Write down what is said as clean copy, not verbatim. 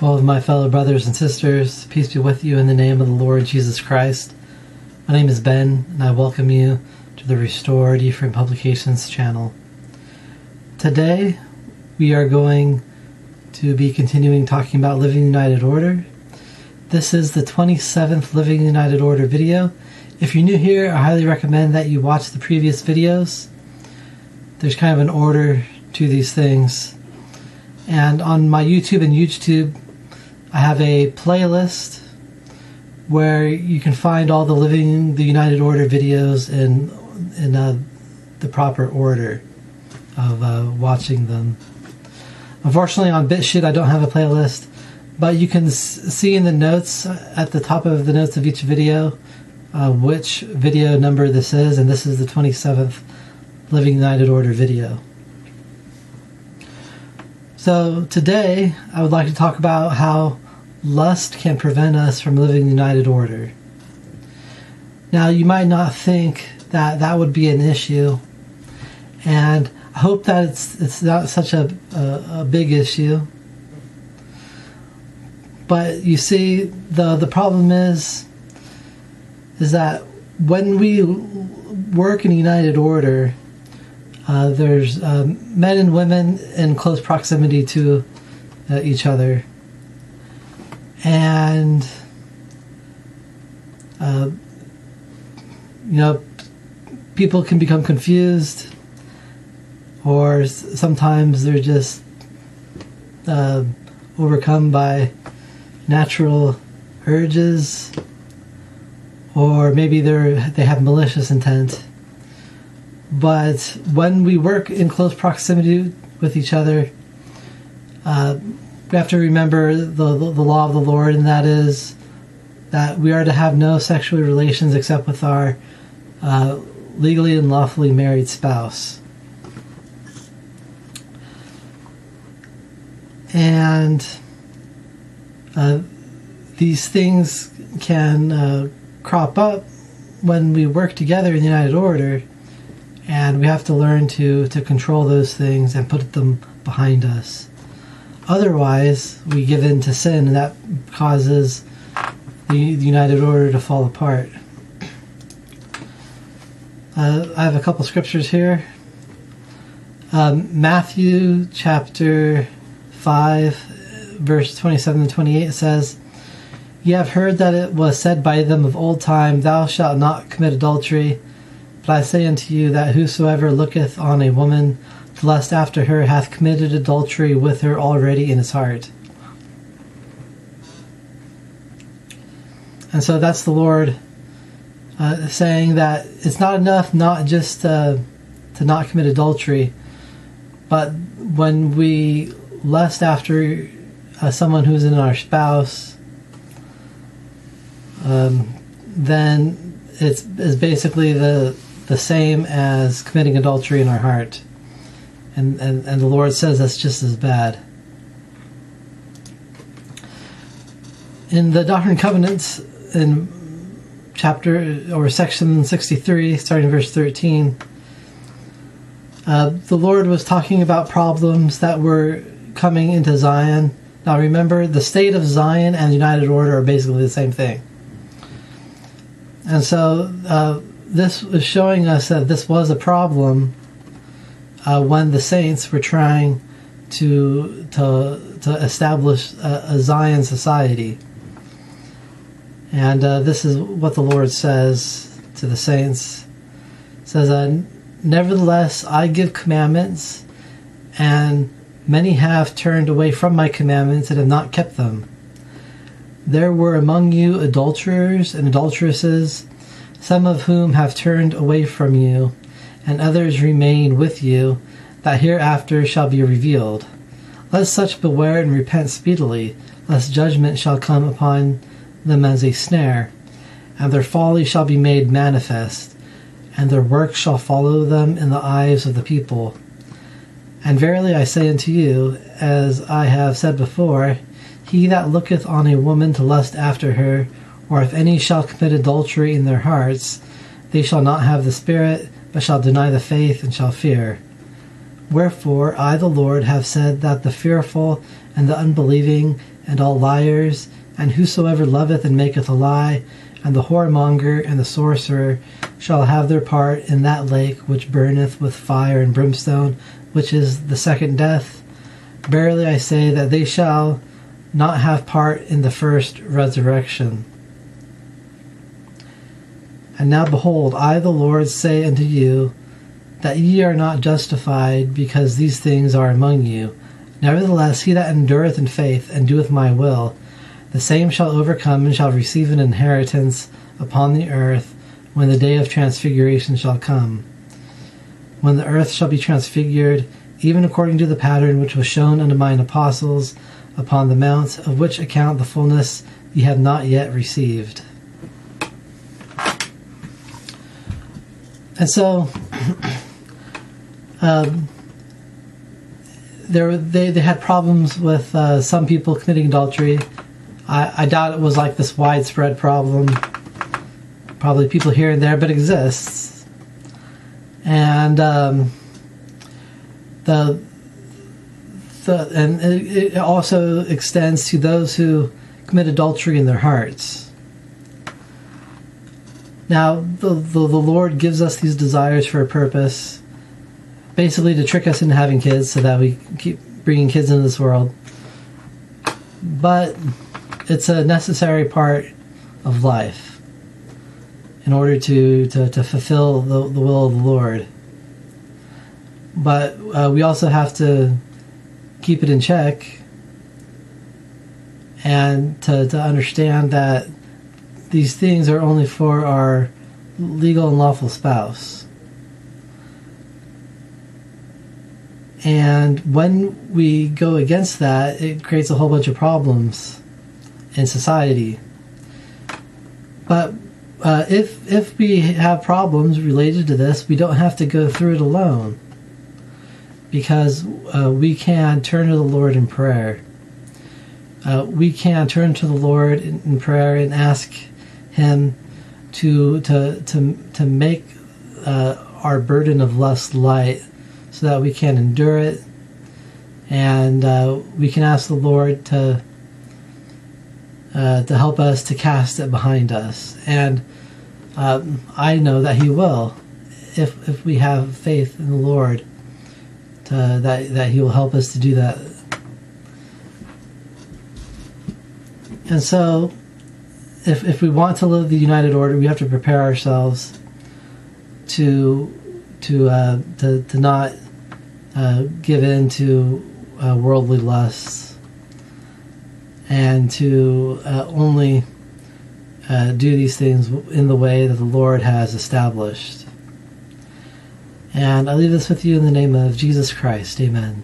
All of my fellow brothers and sisters, peace be with you in the name of the Lord Jesus Christ. My name is Ben, and I welcome you to the Restored Ephraim Publications channel. Today, we are going to be continuing talking about Living United Order. This is the 27th Living United Order video. If you're new here, I highly recommend that you watch the previous videos. There's kind of an order to these things. And on my YouTube and YouTube, I have a playlist where you can find all the Living the United Order videos in the proper order of watching them. Unfortunately, on BitChute, I don't have a playlist, but you can see in the notes, at the top of the notes of each video, which video number this is, and this is the 27th Living United Order video. So today, I would like to talk about how lust can prevent us from living United Order. Now, you might not think that that would be an issue, and I hope that it's not such a big issue. But you see, the problem is that when we work in United Order, there's men and women in close proximity to each other. And, people can become confused, or sometimes they're just overcome by natural urges, or maybe they have malicious intent. But when we work in close proximity with each other, we have to remember the law of the Lord, and that is that we are to have no sexual relations except with our legally and lawfully married spouse. And these things can crop up when we work together in the United Order, and we have to learn to control those things and put them behind us. Otherwise, we give in to sin, and that causes the United Order to fall apart. I have a couple scriptures here. Matthew chapter 5, verse 27 and 28 says, "Ye have heard that it was said by them of old time, Thou shalt not commit adultery. But I say unto you that whosoever looketh on a woman to lust after her hath committed adultery with her already in his heart." And so that's the Lord saying that it's not enough not just to not commit adultery, but when we lust after someone who's in our spouse, then it's basically the same as committing adultery in our heart. And the Lord says that's just as bad. In the Doctrine and Covenants, in chapter or section 63, starting verse 13, the Lord was talking about problems that were coming into Zion. Now remember, the state of Zion and the United Order are basically the same thing. And so this was showing us that this was a problem when the saints were trying to establish a Zion society. And this is what the Lord says to the saints. It says, "Nevertheless, I give commandments, and many have turned away from my commandments and have not kept them. There were among you adulterers and adulteresses, some of whom have turned away from you, and others remain with you, that hereafter shall be revealed. Let such beware and repent speedily, lest judgment shall come upon them as a snare, and their folly shall be made manifest, and their works shall follow them in the eyes of the people. And verily I say unto you, as I have said before, he that looketh on a woman to lust after her, or if any shall commit adultery in their hearts, they shall not have the Spirit, but shall deny the faith, and shall fear. Wherefore I the Lord have said that the fearful and the unbelieving and all liars, and whosoever loveth and maketh a lie, and the whoremonger and the sorcerer shall have their part in that lake which burneth with fire and brimstone, which is the second death. Verily I say that they shall not have part in the first resurrection. And now behold, I the Lord say unto you, that ye are not justified, because these things are among you. Nevertheless, he that endureth in faith, and doeth my will, the same shall overcome, and shall receive an inheritance upon the earth, when the day of transfiguration shall come. When the earth shall be transfigured, even according to the pattern which was shown unto mine apostles upon the mount, of which account the fullness ye have not yet received. And so, they had problems with some people committing adultery. I doubt it was like this widespread problem. Probably people here and there, but it exists. And it also extends to those who commit adultery in their hearts. Now, the Lord gives us these desires for a purpose, basically to trick us into having kids so that we keep bringing kids into this world. But it's a necessary part of life in order to fulfill the will of the Lord. But we also have to keep it in check and to understand that these things are only for our legal and lawful spouse. And when we go against that, it creates a whole bunch of problems in society. But if we have problems related to this, we don't have to go through it alone, because we can turn to the Lord in prayer. We can turn to the Lord in prayer and ask Him to make our burden of lust light, so that we can endure it, and we can ask the Lord to help us to cast it behind us. And I know that He will, if we have faith in the Lord, that He will help us to do that. And so, if we want to live the united order, we have to prepare ourselves to not give in to worldly lusts, and to only do these things in the way that the Lord has established. And I leave this with you in the name of Jesus Christ. Amen.